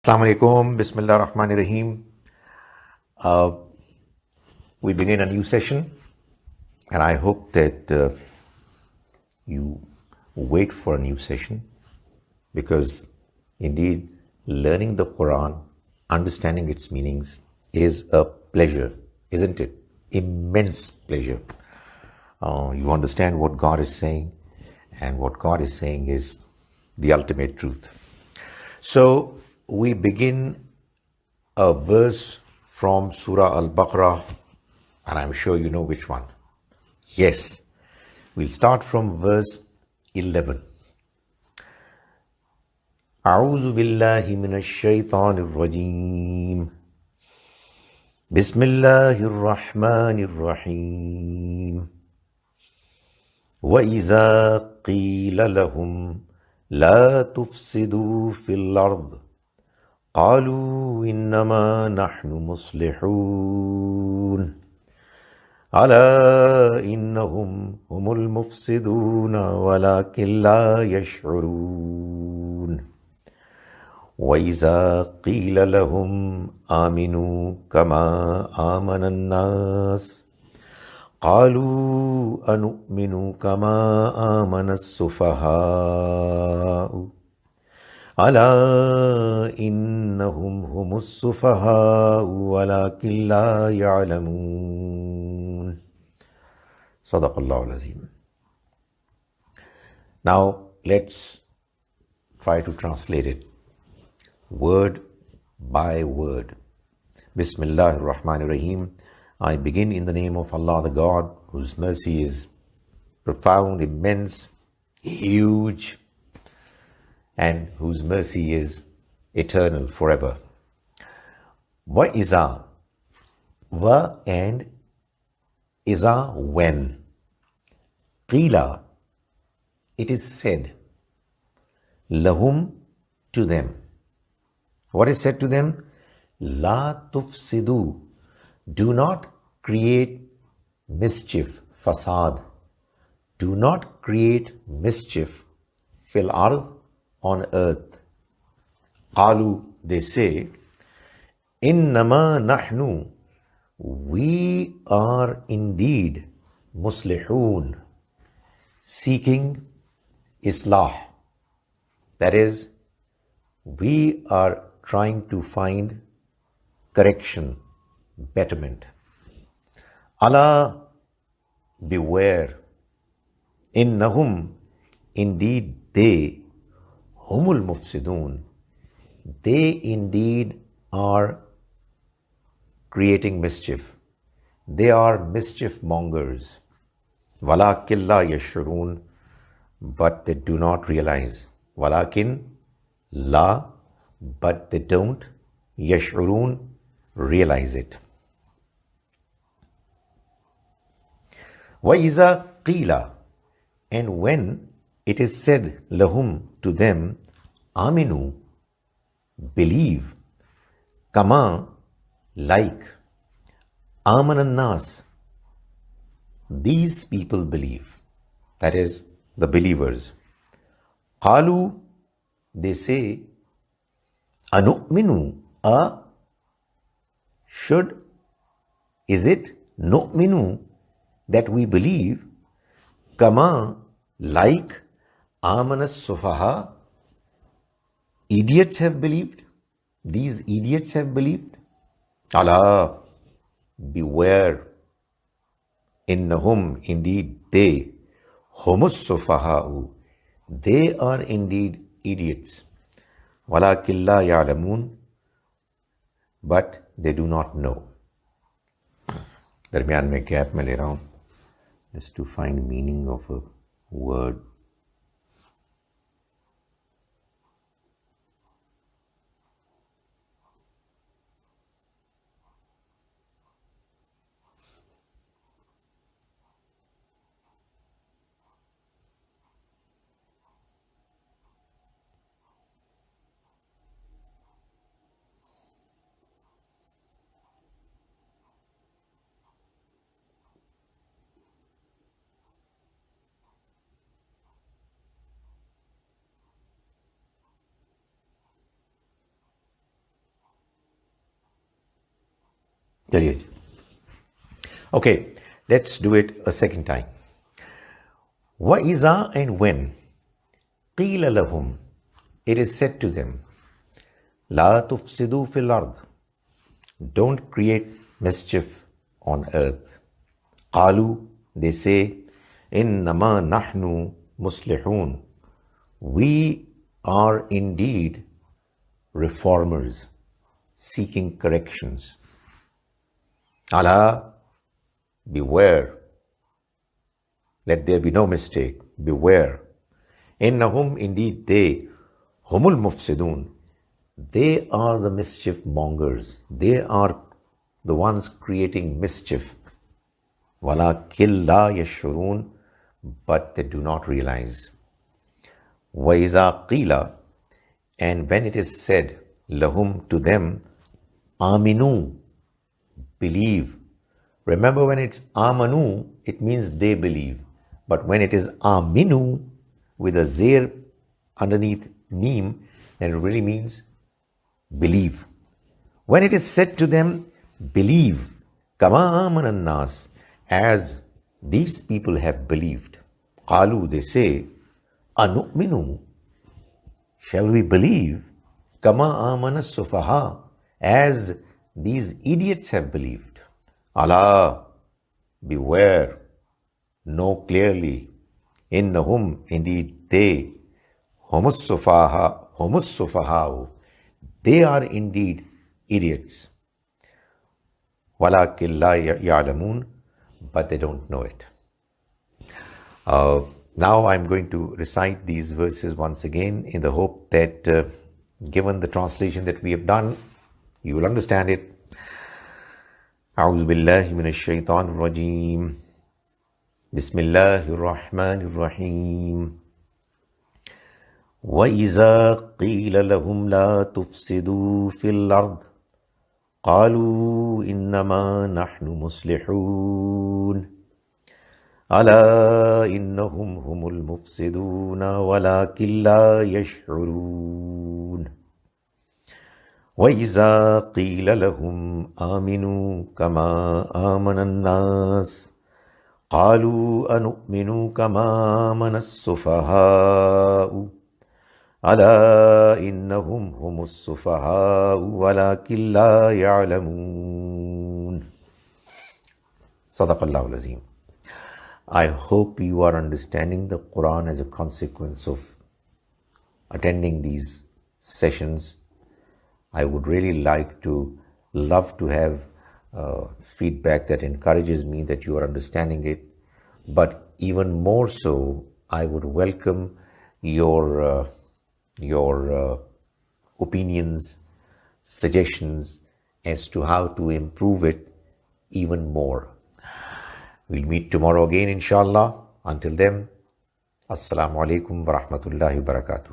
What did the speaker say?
Assalamu alaikum, Bismillah Rahman Rahim. We begin a new session, and I hope that you wait for a new session, because indeed learning the Quran, understanding its meanings is a pleasure, isn't it? Immense pleasure. You understand what God is saying, and what God is saying is the ultimate truth. So we begin a verse from Surah Al Baqarah, and I'm sure you know which one. Yes, we'll start from verse 11. أعوذ بالله من الشيطان الرجيم بسم الله الرحمن الرحيم وإذا قيل لهم لا تفسدوا في الأرض قالوا إنما نحن مصلحون ألا إنهم هم المفسدون ولكن لا يشعرون وإذا قيل لهم آمنوا كما آمن الناس قالوا أنؤمن كما آمن السفهاء ألا إنهم هم السفهاء ولكن لا يعلمون صدق الله العظيم. Now let's try to translate it word by word. Bismillahir Rahmanir Rahim. I begin in the name of Allah, the God whose mercy is profound, immense, huge, and whose mercy is eternal forever. Wa iza, wa and iza when. Qila, it is said. Lahum, to them. What is said to them? La tufsidu, do not create mischief, fasad. Do not create mischief, fil ard, on earth. Qalu, they say, innama nahnu, we are indeed muslihun, seeking islah. That is, we are trying to find correction, betterment. Allah, beware. Innahum, indeed they, humul mufsidun, they indeed are creating mischief. They are mischief mongers. Walakin la yashurun, but they do not realize. Walakin la, but they don't, yashurun, realize it. Wa iza qila, and when it is said, lahum, to them, aminu, believe, kama, like, amanan nas, these people believe, that is, the believers. Qalu, they say, anu'minu, should, is it, nu'minu, that we believe, kama, like, amanas sufaha, idiots have believed, these idiots have believed. Allah, beware. Innahum, indeed they, humus sufaha'u, they are indeed idiots. Walakin la ya'lamun, but they do not know. दरमियान में gap में ले रहा हूँ just to find meaning of a word. चलिए, okay, let's do it a second time. وَإِذَا and when قِيلَ لَهُمْ it is said to them, لَا تُفْسِدُوا فِي الْأَرْضِ don't create mischief on earth. قَالُوا they say, إِنَّمَا نَحْنُ مُصْلِحُونَ we are indeed reformers seeking corrections. Allah, beware. Let there be no mistake. Beware. Innahum, indeed they, humul mufsidun. They are the mischief mongers. They are the ones creating mischief. Walakin la yashurun, but they do not realize. Wa iza qila, and when it is said, lahum to them, aminu, believe. Remember, when it's amanu, it means they believe. But when it is aminu with a zir underneath mim, then it really means believe. When it is said to them, believe, kama amanan nas, as these people have believed. Qalu, they say, anu'minu, shall we believe, kama amana sufaha, as these idiots have believed. Allah, beware, know clearly, innahum, indeed they, humus sufaha, they are indeed idiots. Walakin la ya'lamun, but they don't know it. Now I'm going to recite these verses once again in the hope that given the translation that we have done, you will understand it. أعوذ بالله من الشيطان الرجيم بسم الله الرحمن الرحيم وإذا قيل لهم لا تفسدوا في الأرض قالوا إنما نحن مصلحون ألا إنهم هم المفسدون ولكن لا يشعرون وإذا قيل لهم آمنوا كما آمن الناس قالوا أنؤمن كما آمن السفهاء ألا إنهم هم السفهاء ولكن لا يعلمون صدق الله العظيم. I hope you are understanding the Quran as a consequence of attending these sessions. I would really love to have feedback that encourages me that you are understanding it. But even more so, I would welcome your opinions, suggestions as to how to improve it even more. We'll meet tomorrow again, inshallah. Until then, Assalamu alaikum wa rahmatullahi wa barakatuh.